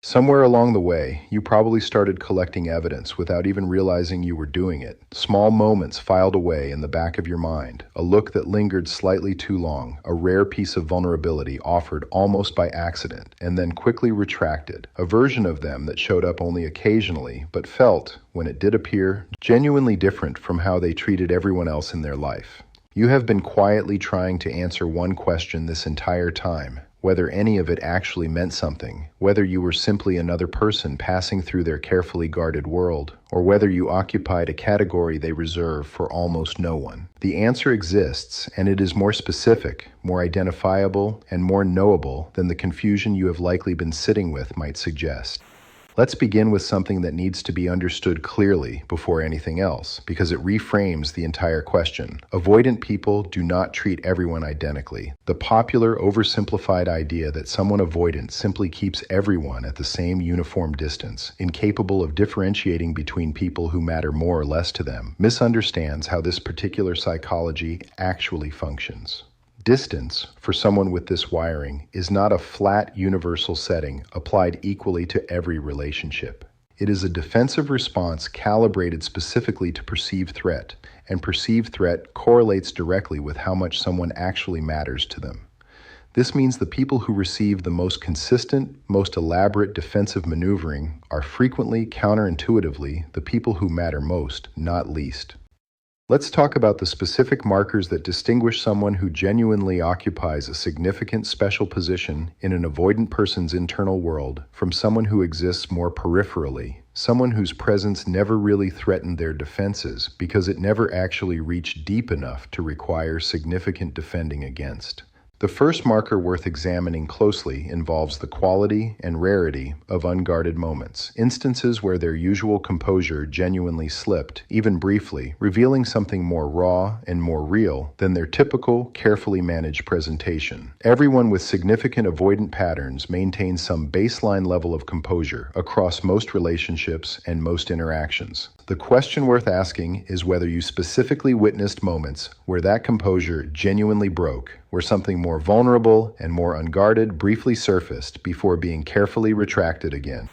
Somewhere along the way, you probably started collecting evidence without even realizing you were doing it. Small moments filed away in the back of your mind, a look that lingered slightly too long, a rare piece of vulnerability offered almost by accident, and then quickly retracted, a version of them that showed up only occasionally, but felt, when it did appear, genuinely different from how they treated everyone else in their life. You have been quietly trying to answer one question this entire time: whether any of it actually meant something, whether you were simply another person passing through their carefully guarded world, or whether you occupied a category they reserve for almost no one. The answer exists, and it is more specific, more identifiable, and more knowable than the confusion you have likely been sitting with might suggest. Let's begin with something that needs to be understood clearly before anything else, because it reframes the entire question. Avoidant people do not treat everyone identically. The popular, oversimplified idea that someone avoidant simply keeps everyone at the same uniform distance, incapable of differentiating between people who matter more or less to them, misunderstands how this particular psychology actually functions. Distance, for someone with this wiring, is not a flat universal setting applied equally to every relationship. It is a defensive response calibrated specifically to perceived threat, and perceived threat correlates directly with how much someone actually matters to them. This means the people who receive the most consistent, most elaborate defensive maneuvering are frequently, counterintuitively, the people who matter most, not least. Let's talk about the specific markers that distinguish someone who genuinely occupies a significant special position in an avoidant person's internal world from someone who exists more peripherally, someone whose presence never really threatened their defenses because it never actually reached deep enough to require significant defending against. The first marker worth examining closely involves the quality and rarity of unguarded moments, instances where their usual composure genuinely slipped, even briefly, revealing something more raw and more real than their typical, carefully managed presentation. Everyone with significant avoidant patterns maintains some baseline level of composure across most relationships and most interactions. The question worth asking is whether you specifically witnessed moments where that composure genuinely broke, where something more vulnerable and more unguarded briefly surfaced before being carefully retracted again.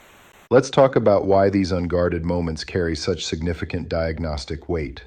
Let's talk about why these unguarded moments carry such significant diagnostic weight.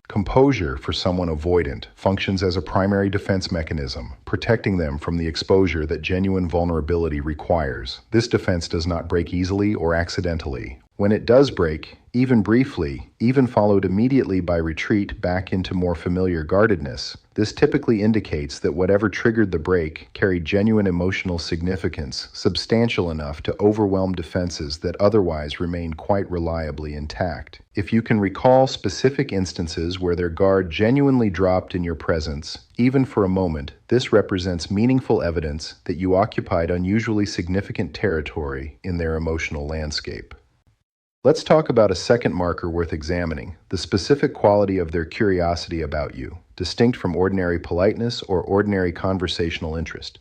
Composure, for someone avoidant, functions as a primary defense mechanism, protecting them from the exposure that genuine vulnerability requires. This defense does not break easily or accidentally. When it does break, even briefly, even followed immediately by retreat back into more familiar guardedness, this typically indicates that whatever triggered the break carried genuine emotional significance, substantial enough to overwhelm defenses that otherwise remain quite reliably intact. If you can recall specific instances where their guard genuinely dropped in your presence, even for a moment, this represents meaningful evidence that you occupied unusually significant territory in their emotional landscape. Let's talk about a second marker worth examining, the specific quality of their curiosity about you, distinct from ordinary politeness or ordinary conversational interest.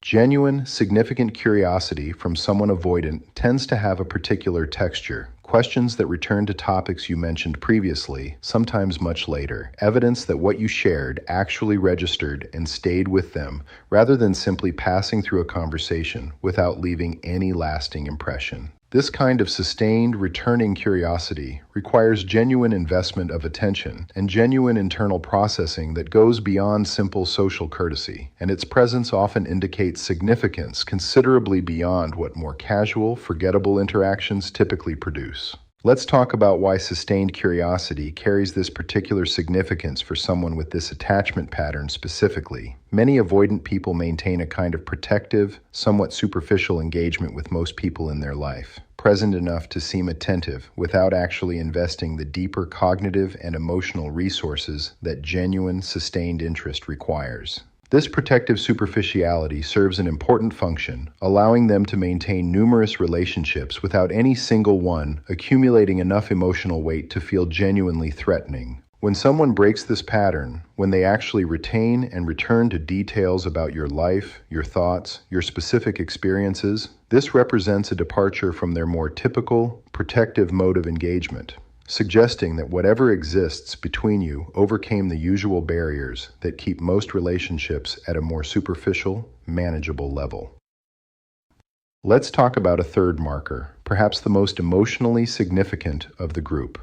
Genuine, significant curiosity from someone avoidant tends to have a particular texture, questions that return to topics you mentioned previously, sometimes much later, evidence that what you shared actually registered and stayed with them, rather than simply passing through a conversation without leaving any lasting impression. This kind of sustained, returning curiosity requires genuine investment of attention and genuine internal processing that goes beyond simple social courtesy, and its presence often indicates significance considerably beyond what more casual, forgettable interactions typically produce. Let's talk about why sustained curiosity carries this particular significance for someone with this attachment pattern specifically. Many avoidant people maintain a kind of protective, somewhat superficial engagement with most people in their life, present enough to seem attentive without actually investing the deeper cognitive and emotional resources that genuine, sustained interest requires. This protective superficiality serves an important function, allowing them to maintain numerous relationships without any single one accumulating enough emotional weight to feel genuinely threatening. When someone breaks this pattern, when they actually retain and return to details about your life, your thoughts, your specific experiences, this represents a departure from their more typical, protective mode of engagement, suggesting that whatever exists between you overcame the usual barriers that keep most relationships at a more superficial, manageable level. Let's talk about a third marker, perhaps the most emotionally significant of the group.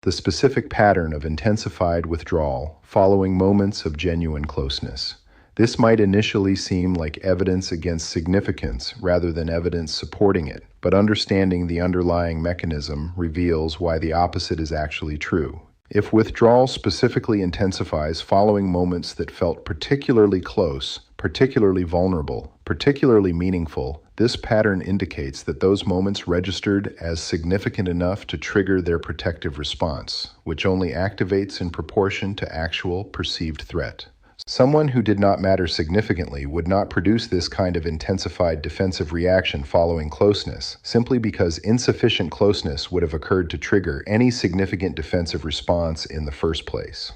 The specific pattern of intensified withdrawal following moments of genuine closeness. This might initially seem like evidence against significance rather than evidence supporting it, but understanding the underlying mechanism reveals why the opposite is actually true. If withdrawal specifically intensifies following moments that felt particularly close, particularly vulnerable, particularly meaningful, this pattern indicates that those moments registered as significant enough to trigger their protective response, which only activates in proportion to actual perceived threat. Someone who did not matter significantly would not produce this kind of intensified defensive reaction following closeness, simply because insufficient closeness would have occurred to trigger any significant defensive response in the first place.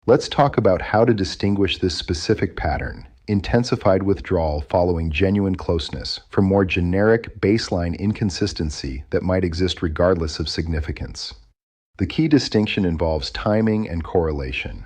Let's talk about how to distinguish this specific pattern, intensified withdrawal following genuine closeness, from more generic baseline inconsistency that might exist regardless of significance. The key distinction involves timing and correlation.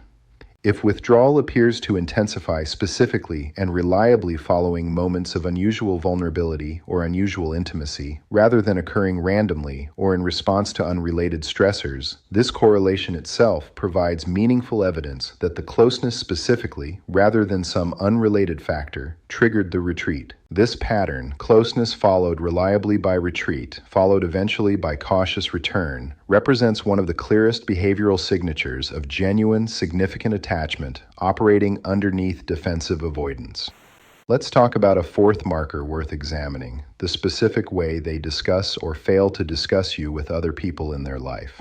If withdrawal appears to intensify specifically and reliably following moments of unusual vulnerability or unusual intimacy, rather than occurring randomly or in response to unrelated stressors, this correlation itself provides meaningful evidence that the closeness specifically, rather than some unrelated factor, triggered the retreat. This pattern, closeness followed reliably by retreat, followed eventually by cautious return, represents one of the clearest behavioral signatures of genuine, significant attachment operating underneath defensive avoidance. Let's talk about a fourth marker worth examining, the specific way they discuss or fail to discuss you with other people in their life.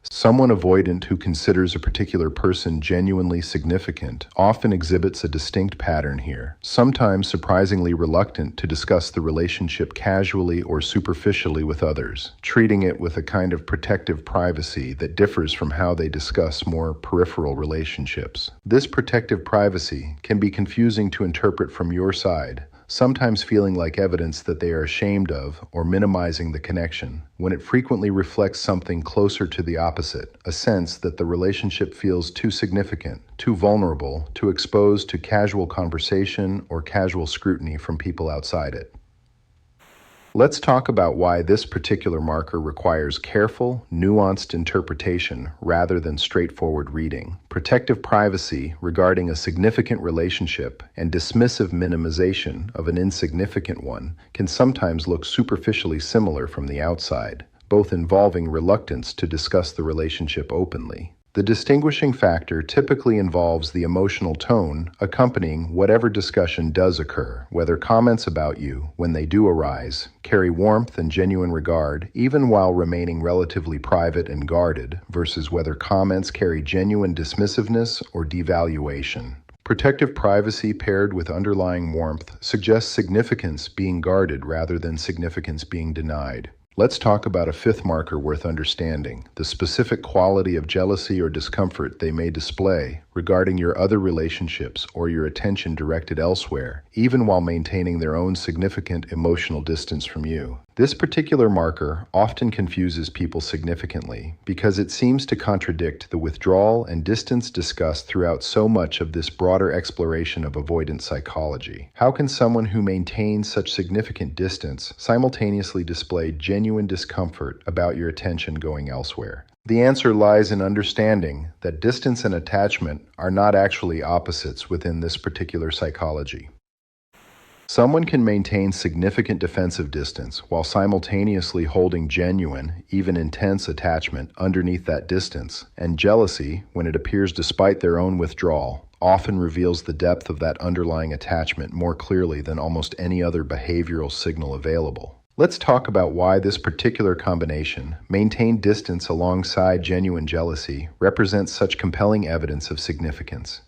Someone avoidant who considers a particular person genuinely significant often exhibits a distinct pattern here, sometimes surprisingly reluctant to discuss the relationship casually or superficially with others, treating it with a kind of protective privacy that differs from how they discuss more peripheral relationships. This protective privacy can be confusing to interpret from your side, sometimes feeling like evidence that they are ashamed of or minimizing the connection, when it frequently reflects something closer to the opposite, a sense that the relationship feels too significant, too vulnerable, too exposed to casual conversation or casual scrutiny from people outside it. Let's talk about why this particular marker requires careful, nuanced interpretation rather than straightforward reading. Protective privacy regarding a significant relationship and dismissive minimization of an insignificant one can sometimes look superficially similar from the outside, both involving reluctance to discuss the relationship openly. The distinguishing factor typically involves the emotional tone accompanying whatever discussion does occur, whether comments about you, when they do arise, carry warmth and genuine regard, even while remaining relatively private and guarded, versus whether comments carry genuine dismissiveness or devaluation. Protective privacy paired with underlying warmth suggests significance being guarded rather than significance being denied. Let's talk about a fifth marker worth understanding, the specific quality of jealousy or discomfort they may display regarding your other relationships or your attention directed elsewhere, even while maintaining their own significant emotional distance from you. This particular marker often confuses people significantly because it seems to contradict the withdrawal and distance discussed throughout so much of this broader exploration of avoidant psychology. How can someone who maintains such significant distance simultaneously display genuine discomfort about your attention going elsewhere? The answer lies in understanding that distance and attachment are not actually opposites within this particular psychology. Someone can maintain significant defensive distance while simultaneously holding genuine, even intense attachment underneath that distance, and jealousy, when it appears despite their own withdrawal, often reveals the depth of that underlying attachment more clearly than almost any other behavioral signal available. Let's talk about why this particular combination, maintained distance alongside genuine jealousy, represents such compelling evidence of significance.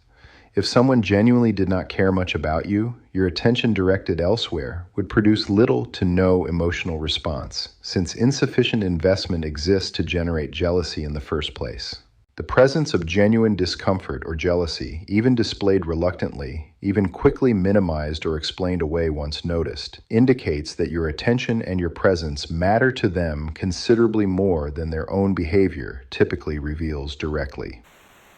If someone genuinely did not care much about you, your attention directed elsewhere would produce little to no emotional response, since insufficient investment exists to generate jealousy in the first place. The presence of genuine discomfort or jealousy, even displayed reluctantly, even quickly minimized or explained away once noticed, indicates that your attention and your presence matter to them considerably more than their own behavior typically reveals directly.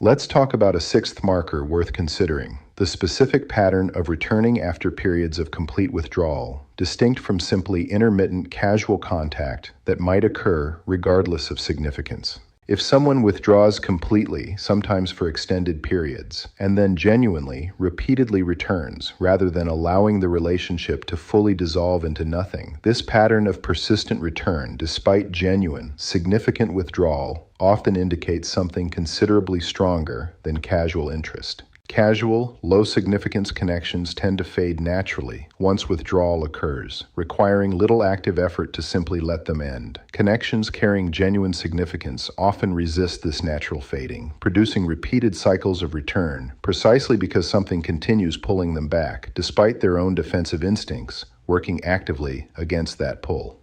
Let's talk about a sixth marker worth considering, the specific pattern of returning after periods of complete withdrawal, distinct from simply intermittent casual contact that might occur regardless of significance. If someone withdraws completely, sometimes for extended periods, and then genuinely, repeatedly returns, rather than allowing the relationship to fully dissolve into nothing, this pattern of persistent return, despite genuine, significant withdrawal, often indicates something considerably stronger than casual interest. Casual, low-significance connections tend to fade naturally once withdrawal occurs, requiring little active effort to simply let them end. Connections carrying genuine significance often resist this natural fading, producing repeated cycles of return, precisely because something continues pulling them back, despite their own defensive instincts working actively against that pull.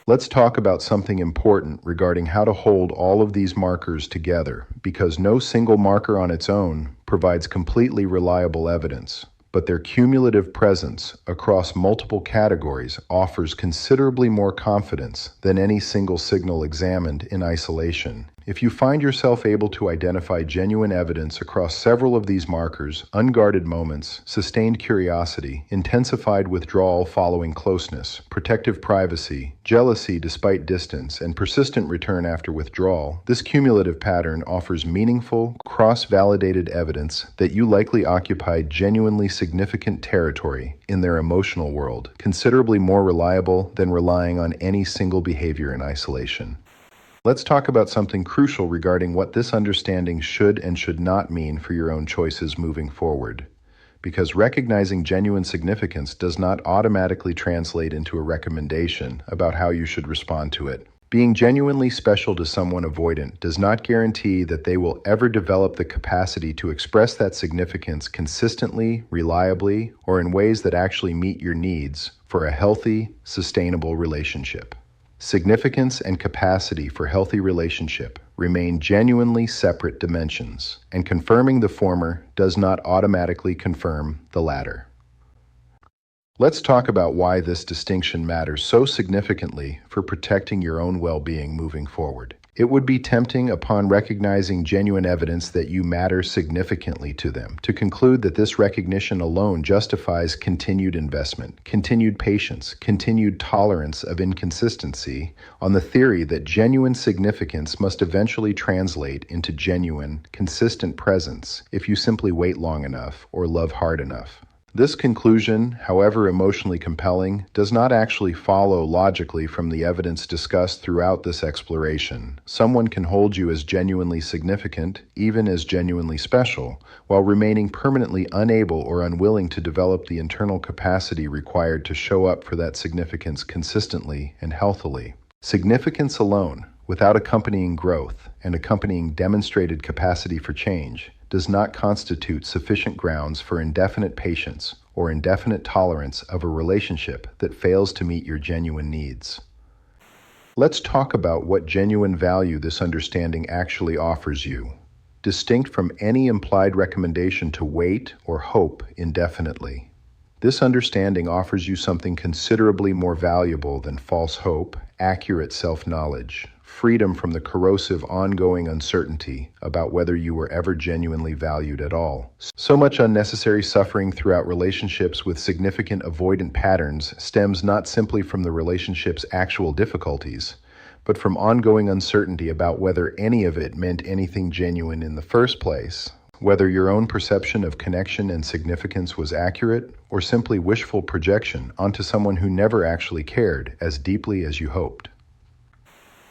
Let's talk about something important regarding how to hold all of these markers together, because no single marker on its own provides completely reliable evidence, but their cumulative presence across multiple categories offers considerably more confidence than any single signal examined in isolation. If you find yourself able to identify genuine evidence across several of these markers, unguarded moments, sustained curiosity, intensified withdrawal following closeness, protective privacy, jealousy despite distance, and persistent return after withdrawal, this cumulative pattern offers meaningful, cross-validated evidence that you likely occupied genuinely significant territory in their emotional world, considerably more reliable than relying on any single behavior in isolation. Let's talk about something crucial regarding what this understanding should and should not mean for your own choices moving forward. Because recognizing genuine significance does not automatically translate into a recommendation about how you should respond to it. Being genuinely special to someone avoidant does not guarantee that they will ever develop the capacity to express that significance consistently, reliably, or in ways that actually meet your needs for a healthy, sustainable relationship. Significance and capacity for healthy relationship remain genuinely separate dimensions, and confirming the former does not automatically confirm the latter. Let's talk about why this distinction matters so significantly for protecting your own well-being moving forward. It would be tempting, upon recognizing genuine evidence that you matter significantly to them, to conclude that this recognition alone justifies continued investment, continued patience, continued tolerance of inconsistency, on the theory that genuine significance must eventually translate into genuine, consistent presence if you simply wait long enough or love hard enough. This conclusion, however emotionally compelling, does not actually follow logically from the evidence discussed throughout this exploration. Someone can hold you as genuinely significant, even as genuinely special, while remaining permanently unable or unwilling to develop the internal capacity required to show up for that significance consistently and healthily. Significance alone, without accompanying growth and accompanying demonstrated capacity for change, does not constitute sufficient grounds for indefinite patience or indefinite tolerance of a relationship that fails to meet your genuine needs. Let's talk about what genuine value this understanding actually offers you, distinct from any implied recommendation to wait or hope indefinitely. This understanding offers you something considerably more valuable than false hope, accurate self-knowledge, freedom from the corrosive ongoing uncertainty about whether you were ever genuinely valued at all. So much unnecessary suffering throughout relationships with significant avoidant patterns stems not simply from the relationship's actual difficulties, but from ongoing uncertainty about whether any of it meant anything genuine in the first place, whether your own perception of connection and significance was accurate, or simply wishful projection onto someone who never actually cared as deeply as you hoped.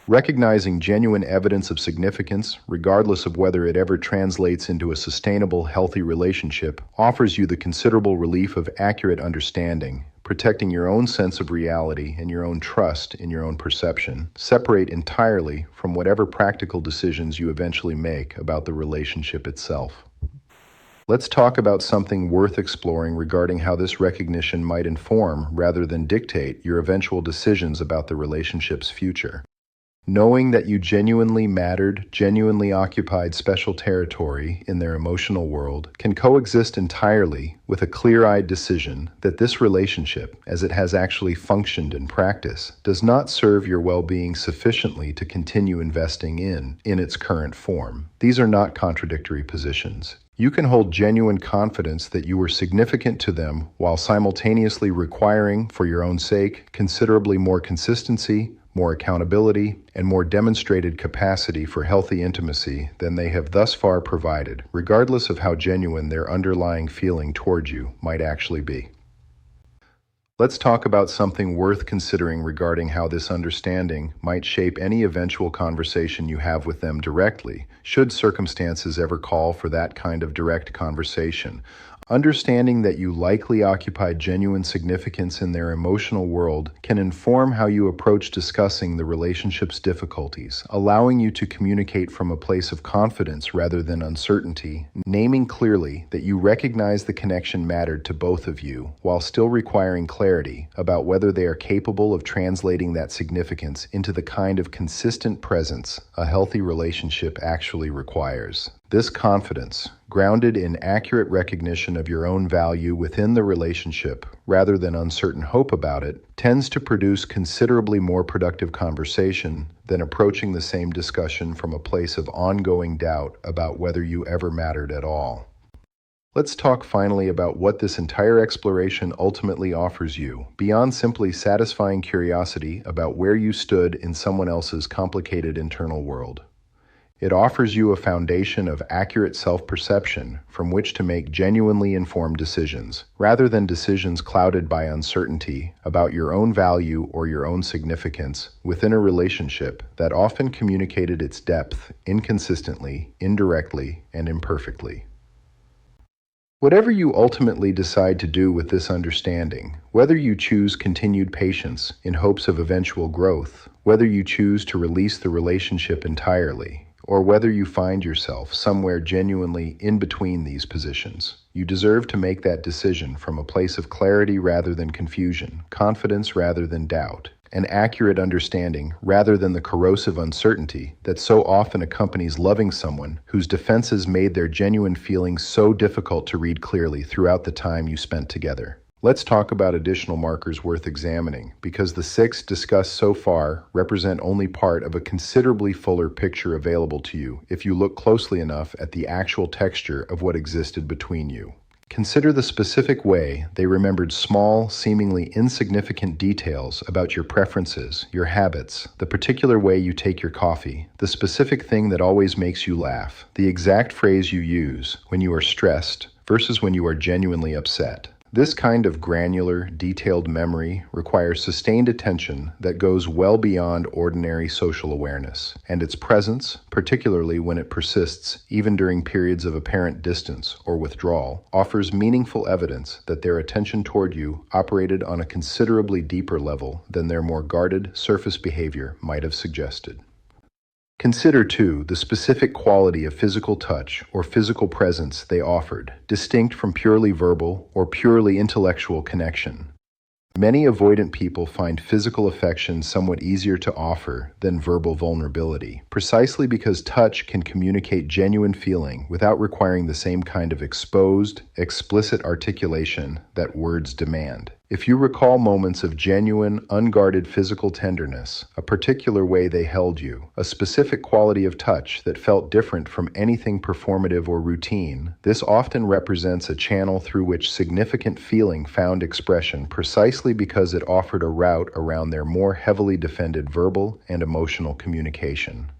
Recognizing genuine evidence of significance, regardless of whether it ever translates into a sustainable, healthy relationship, offers you the considerable relief of accurate understanding, protecting your own sense of reality and your own trust in your own perception, separate entirely from whatever practical decisions you eventually make about the relationship itself. Let's talk about something worth exploring regarding how this recognition might inform, rather than dictate, your eventual decisions about the relationship's future. Knowing that you genuinely mattered, genuinely occupied special territory in their emotional world can coexist entirely with a clear-eyed decision that this relationship, as it has actually functioned in practice, does not serve your well-being sufficiently to continue investing in its current form. These are not contradictory positions. You can hold genuine confidence that you were significant to them while simultaneously requiring, for your own sake, considerably more consistency, more accountability, and more demonstrated capacity for healthy intimacy than they have thus far provided, regardless of how genuine their underlying feeling toward you might actually be. Let's talk about something worth considering regarding how this understanding might shape any eventual conversation you have with them directly, should circumstances ever call for that kind of direct conversation. Understanding that you likely occupy genuine significance in their emotional world can inform how you approach discussing the relationship's difficulties, allowing you to communicate from a place of confidence rather than uncertainty, naming clearly that you recognize the connection mattered to both of you, while still requiring clarity about whether they are capable of translating that significance into the kind of consistent presence a healthy relationship actually requires. This confidence, grounded in accurate recognition of your own value within the relationship rather than uncertain hope about it, tends to produce considerably more productive conversation than approaching the same discussion from a place of ongoing doubt about whether you ever mattered at all. Let's talk finally about what this entire exploration ultimately offers you, beyond simply satisfying curiosity about where you stood in someone else's complicated internal world. It offers you a foundation of accurate self-perception from which to make genuinely informed decisions, rather than decisions clouded by uncertainty about your own value or your own significance within a relationship that often communicated its depth inconsistently, indirectly, and imperfectly. Whatever you ultimately decide to do with this understanding, whether you choose continued patience in hopes of eventual growth, whether you choose to release the relationship entirely, or whether you find yourself somewhere genuinely in between these positions, you deserve to make that decision from a place of clarity rather than confusion, confidence rather than doubt, an accurate understanding rather than the corrosive uncertainty that so often accompanies loving someone whose defenses made their genuine feelings so difficult to read clearly throughout the time you spent together. Let's talk about additional markers worth examining, because the 6 discussed so far represent only part of a considerably fuller picture available to you if you look closely enough at the actual texture of what existed between you. Consider the specific way they remembered small, seemingly insignificant details about your preferences, your habits, the particular way you take your coffee, the specific thing that always makes you laugh, the exact phrase you use when you are stressed versus when you are genuinely upset. This kind of granular, detailed memory requires sustained attention that goes well beyond ordinary social awareness, and its presence, particularly when it persists even during periods of apparent distance or withdrawal, offers meaningful evidence that their attention toward you operated on a considerably deeper level than their more guarded surface behavior might have suggested. Consider, too, the specific quality of physical touch or physical presence they offered, distinct from purely verbal or purely intellectual connection. Many avoidant people find physical affection somewhat easier to offer than verbal vulnerability, precisely because touch can communicate genuine feeling without requiring the same kind of exposed, explicit articulation that words demand. If you recall moments of genuine, unguarded physical tenderness, a particular way they held you, a specific quality of touch that felt different from anything performative or routine, this often represents a channel through which significant feeling found expression precisely because it offered a route around their more heavily defended verbal and emotional communication.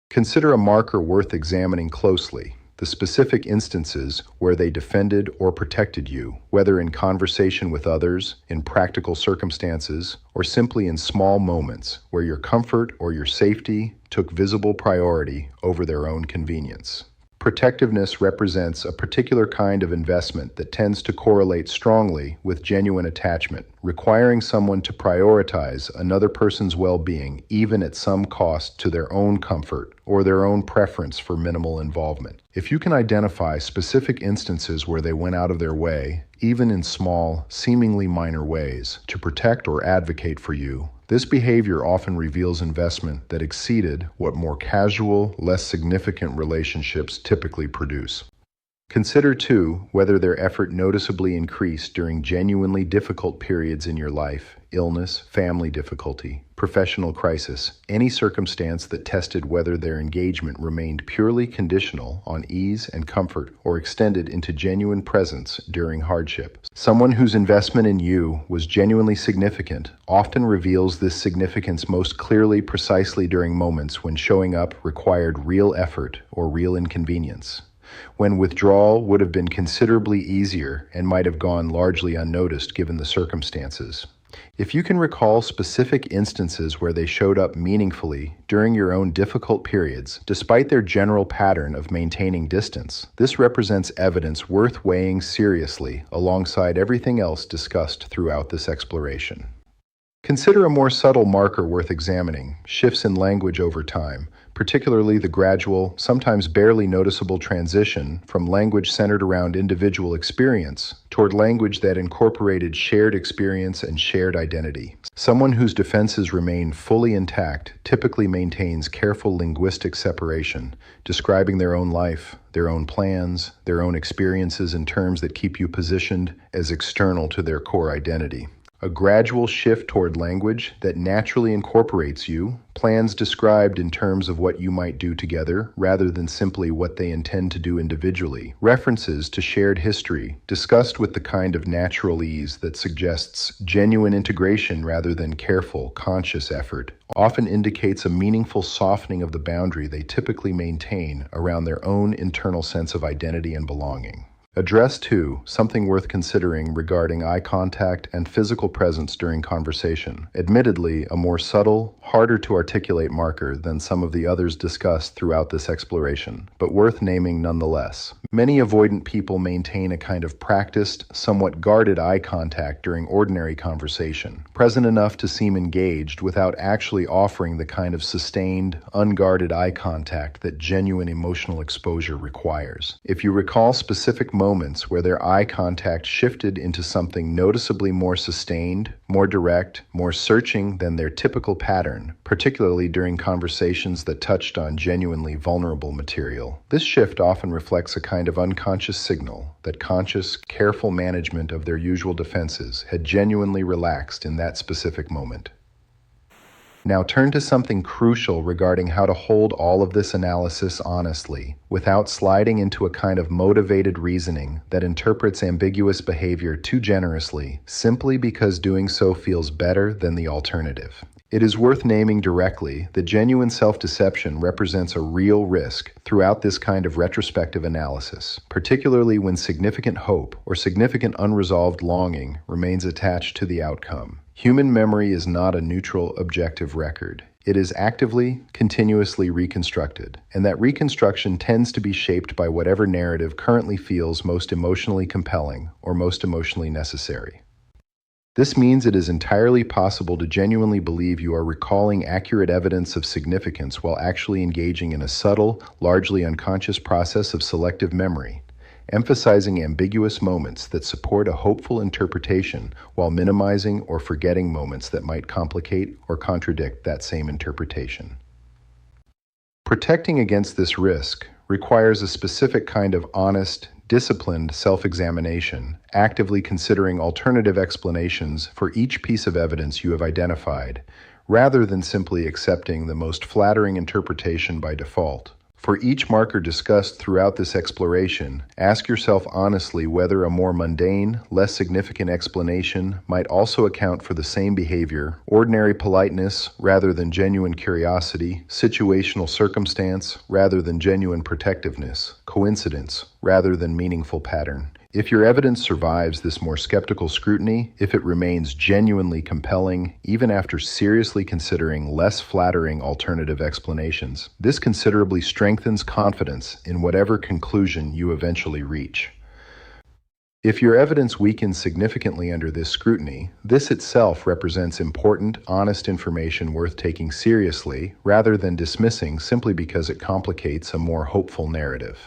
Consider a marker worth examining closely: the specific instances where they defended or protected you, whether in conversation with others, in practical circumstances, or simply in small moments where your comfort or your safety took visible priority over their own convenience. Protectiveness represents a particular kind of investment that tends to correlate strongly with genuine attachment, requiring someone to prioritize another person's well-being even at some cost to their own comfort or their own preference for minimal involvement. If you can identify specific instances where they went out of their way, even in small, seemingly minor ways, to protect or advocate for you, this behavior often reveals investment that exceeded what more casual, less significant relationships typically produce. Consider, too, whether their effort noticeably increased during genuinely difficult periods in your life: illness, family difficulty, professional crisis, any circumstance that tested whether their engagement remained purely conditional on ease and comfort or extended into genuine presence during hardship. Someone whose investment in you was genuinely significant often reveals this significance most clearly precisely during moments when showing up required real effort or real inconvenience, when withdrawal would have been considerably easier and might have gone largely unnoticed given the circumstances. If you can recall specific instances where they showed up meaningfully during your own difficult periods, despite their general pattern of maintaining distance, this represents evidence worth weighing seriously alongside everything else discussed throughout this exploration. Consider a more subtle marker worth examining: shifts in language over time, particularly the gradual, sometimes barely noticeable transition from language centered around individual experience toward language that incorporated shared experience and shared identity. Someone whose defenses remain fully intact typically maintains careful linguistic separation, describing their own life, their own plans, their own experiences in terms that keep you positioned as external to their core identity. A gradual shift toward language that naturally incorporates you, plans described in terms of what you might do together rather than simply what they intend to do individually, references to shared history discussed with the kind of natural ease that suggests genuine integration rather than careful, conscious effort, often indicates a meaningful softening of the boundary they typically maintain around their own internal sense of identity and belonging. Address 2, something worth considering regarding eye contact and physical presence during conversation. Admittedly, a more subtle, harder to articulate marker than some of the others discussed throughout this exploration, but worth naming nonetheless. Many avoidant people maintain a kind of practiced, somewhat guarded eye contact during ordinary conversation, present enough to seem engaged without actually offering the kind of sustained, unguarded eye contact that genuine emotional exposure requires. If you recall specific moments where their eye contact shifted into something noticeably more sustained, more direct, more searching than their typical pattern, particularly during conversations that touched on genuinely vulnerable material, this shift often reflects a kind of unconscious signal that conscious, careful management of their usual defenses had genuinely relaxed in that specific moment. Now turn to something crucial regarding how to hold all of this analysis honestly, without sliding into a kind of motivated reasoning that interprets ambiguous behavior too generously, simply because doing so feels better than the alternative. It is worth naming directly that genuine self-deception represents a real risk throughout this kind of retrospective analysis, particularly when significant hope or significant unresolved longing remains attached to the outcome. Human memory is not a neutral, objective record. It is actively, continuously reconstructed, and that reconstruction tends to be shaped by whatever narrative currently feels most emotionally compelling or most emotionally necessary. This means it is entirely possible to genuinely believe you are recalling accurate evidence of significance while actually engaging in a subtle, largely unconscious process of selective memory, emphasizing ambiguous moments that support a hopeful interpretation while minimizing or forgetting moments that might complicate or contradict that same interpretation. Protecting against this risk requires a specific kind of honest, disciplined self-examination, actively considering alternative explanations for each piece of evidence you have identified, rather than simply accepting the most flattering interpretation by default. For each marker discussed throughout this exploration, ask yourself honestly whether a more mundane, less significant explanation might also account for the same behavior, ordinary politeness rather than genuine curiosity, situational circumstance rather than genuine protectiveness, coincidence rather than meaningful pattern. If your evidence survives this more skeptical scrutiny, if it remains genuinely compelling, even after seriously considering less flattering alternative explanations, this considerably strengthens confidence in whatever conclusion you eventually reach. If your evidence weakens significantly under this scrutiny, this itself represents important, honest information worth taking seriously, rather than dismissing simply because it complicates a more hopeful narrative.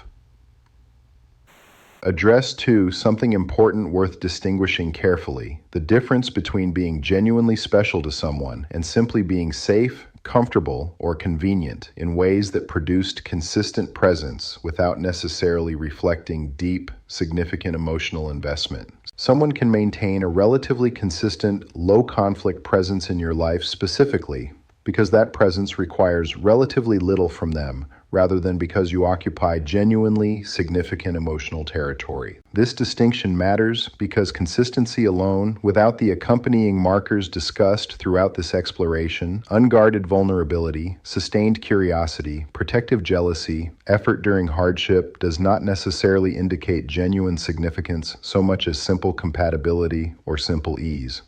Address 2, something important worth distinguishing carefully: the difference between being genuinely special to someone and simply being safe, comfortable, or convenient in ways that produced consistent presence without necessarily reflecting deep, significant emotional investment. Someone can maintain a relatively consistent, low-conflict presence in your life specifically because that presence requires relatively little from them rather than because you occupy genuinely significant emotional territory. This distinction matters because consistency alone, without the accompanying markers discussed throughout this exploration, unguarded vulnerability, sustained curiosity, protective jealousy, effort during hardship, does not necessarily indicate genuine significance so much as simple compatibility or simple ease.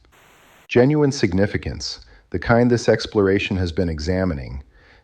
Genuine significance, the kind this exploration has been examining,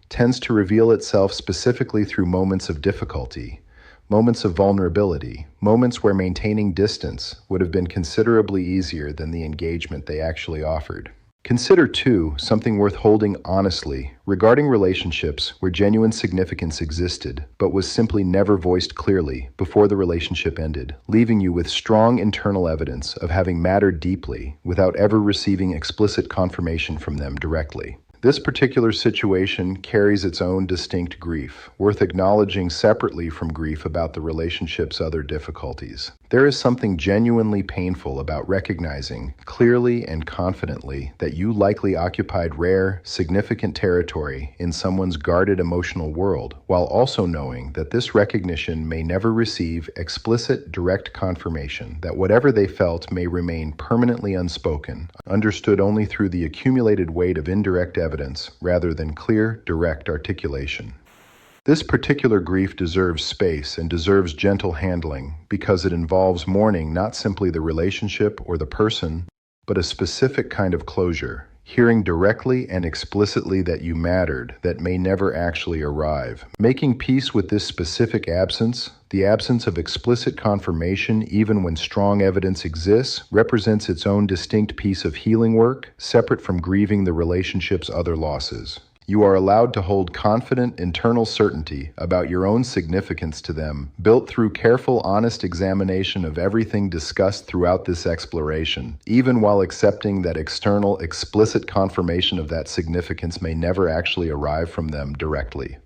tends to reveal itself specifically through moments of difficulty, moments of vulnerability, moments where maintaining distance would have been considerably easier than the engagement they actually offered. Consider, too, something worth holding honestly regarding relationships where genuine significance existed but was simply never voiced clearly before the relationship ended, leaving you with strong internal evidence of having mattered deeply without ever receiving explicit confirmation from them directly. This particular situation carries its own distinct grief, worth acknowledging separately from grief about the relationship's other difficulties. There is something genuinely painful about recognizing, clearly and confidently, that you likely occupied rare, significant territory in someone's guarded emotional world, while also knowing that this recognition may never receive explicit, direct confirmation that whatever they felt may remain permanently unspoken, understood only through the accumulated weight of indirect evidence rather than clear, direct articulation. This particular grief deserves space and deserves gentle handling because it involves mourning not simply the relationship or the person, but a specific kind of closure, hearing directly and explicitly that you mattered that may never actually arrive. Making peace with this specific absence, the absence of explicit confirmation even when strong evidence exists, represents its own distinct piece of healing work, separate from grieving the relationship's other losses. You are allowed to hold confident internal certainty about your own significance to them, built through careful, honest examination of everything discussed throughout this exploration, even while accepting that external, explicit confirmation of that significance may never actually arrive from them directly.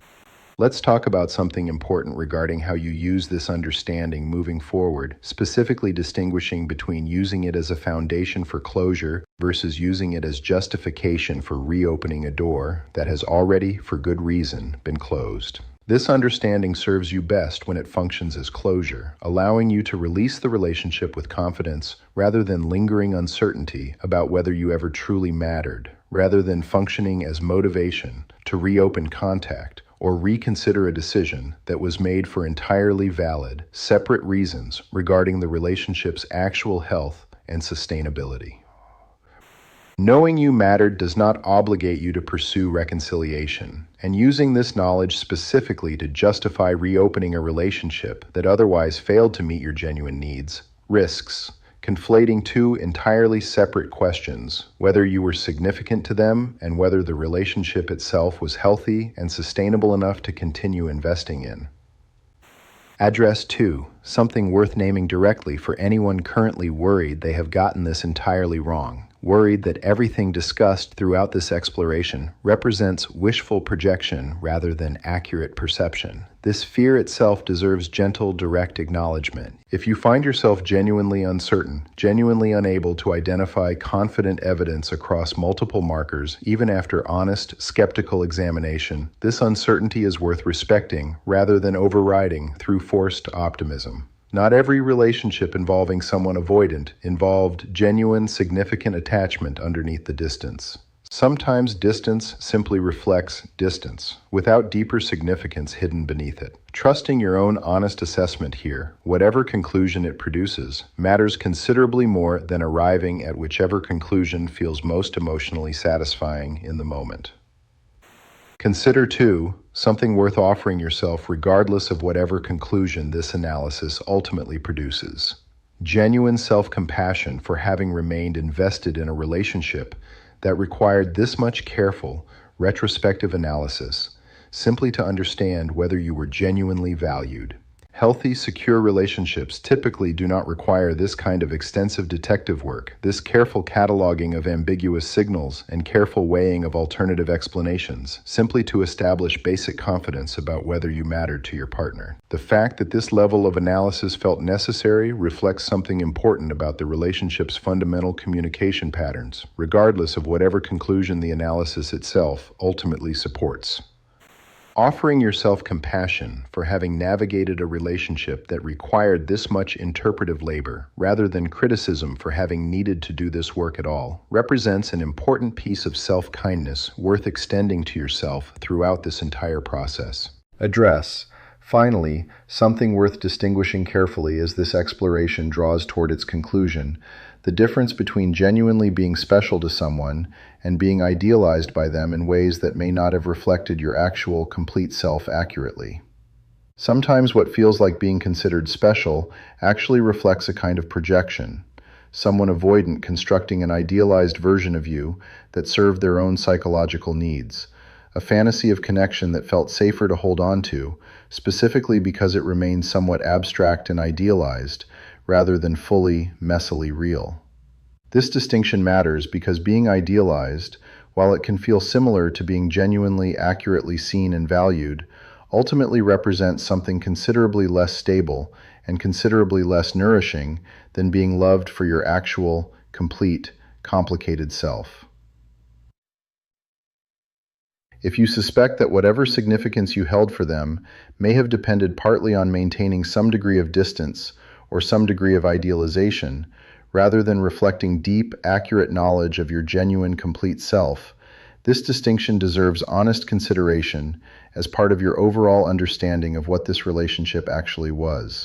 Let's talk about something important regarding how you use this understanding moving forward, specifically distinguishing between using it as a foundation for closure versus using it as justification for reopening a door that has already, for good reason, been closed. This understanding serves you best when it functions as closure, allowing you to release the relationship with confidence rather than lingering uncertainty about whether you ever truly mattered, rather than functioning as motivation to reopen contact or reconsider a decision that was made for entirely valid, separate reasons regarding the relationship's actual health and sustainability. Knowing you mattered does not obligate you to pursue reconciliation, and using this knowledge specifically to justify reopening a relationship that otherwise failed to meet your genuine needs risks conflating two entirely separate questions, whether you were significant to them and whether the relationship itself was healthy and sustainable enough to continue investing in. Address 2, something worth naming directly for anyone currently worried they have gotten this entirely wrong, worried that everything discussed throughout this exploration represents wishful projection rather than accurate perception. This fear itself deserves gentle, direct acknowledgement. If you find yourself genuinely uncertain, genuinely unable to identify confident evidence across multiple markers, even after honest, skeptical examination, this uncertainty is worth respecting rather than overriding through forced optimism. Not every relationship involving someone avoidant involved genuine, significant attachment underneath the distance. Sometimes distance simply reflects distance, without deeper significance hidden beneath it. Trusting your own honest assessment here, whatever conclusion it produces, matters considerably more than arriving at whichever conclusion feels most emotionally satisfying in the moment. Consider, too, something worth offering yourself regardless of whatever conclusion this analysis ultimately produces. Genuine self-compassion for having remained invested in a relationship that required this much careful, retrospective analysis, simply to understand whether you were genuinely valued. Healthy, secure relationships typically do not require this kind of extensive detective work, this careful cataloging of ambiguous signals, and careful weighing of alternative explanations, simply to establish basic confidence about whether you mattered to your partner. The fact that this level of analysis felt necessary reflects something important about the relationship's fundamental communication patterns, regardless of whatever conclusion the analysis itself ultimately supports. Offering yourself compassion for having navigated a relationship that required this much interpretive labor, rather than criticism for having needed to do this work at all, represents an important piece of self-kindness worth extending to yourself throughout this entire process. Address. Finally, something worth distinguishing carefully as this exploration draws toward its conclusion, the difference between genuinely being special to someone and being idealized by them in ways that may not have reflected your actual, complete self accurately. Sometimes what feels like being considered special actually reflects a kind of projection, someone avoidant constructing an idealized version of you that served their own psychological needs, a fantasy of connection that felt safer to hold on to, specifically because it remained somewhat abstract and idealized, rather than fully, messily real. This distinction matters because being idealized, while it can feel similar to being genuinely, accurately seen and valued, ultimately represents something considerably less stable and considerably less nourishing than being loved for your actual, complete, complicated self. If you suspect that whatever significance you held for them may have depended partly on maintaining some degree of distance or some degree of idealization, rather than reflecting deep, accurate knowledge of your genuine, complete self, this distinction deserves honest consideration as part of your overall understanding of what this relationship actually was.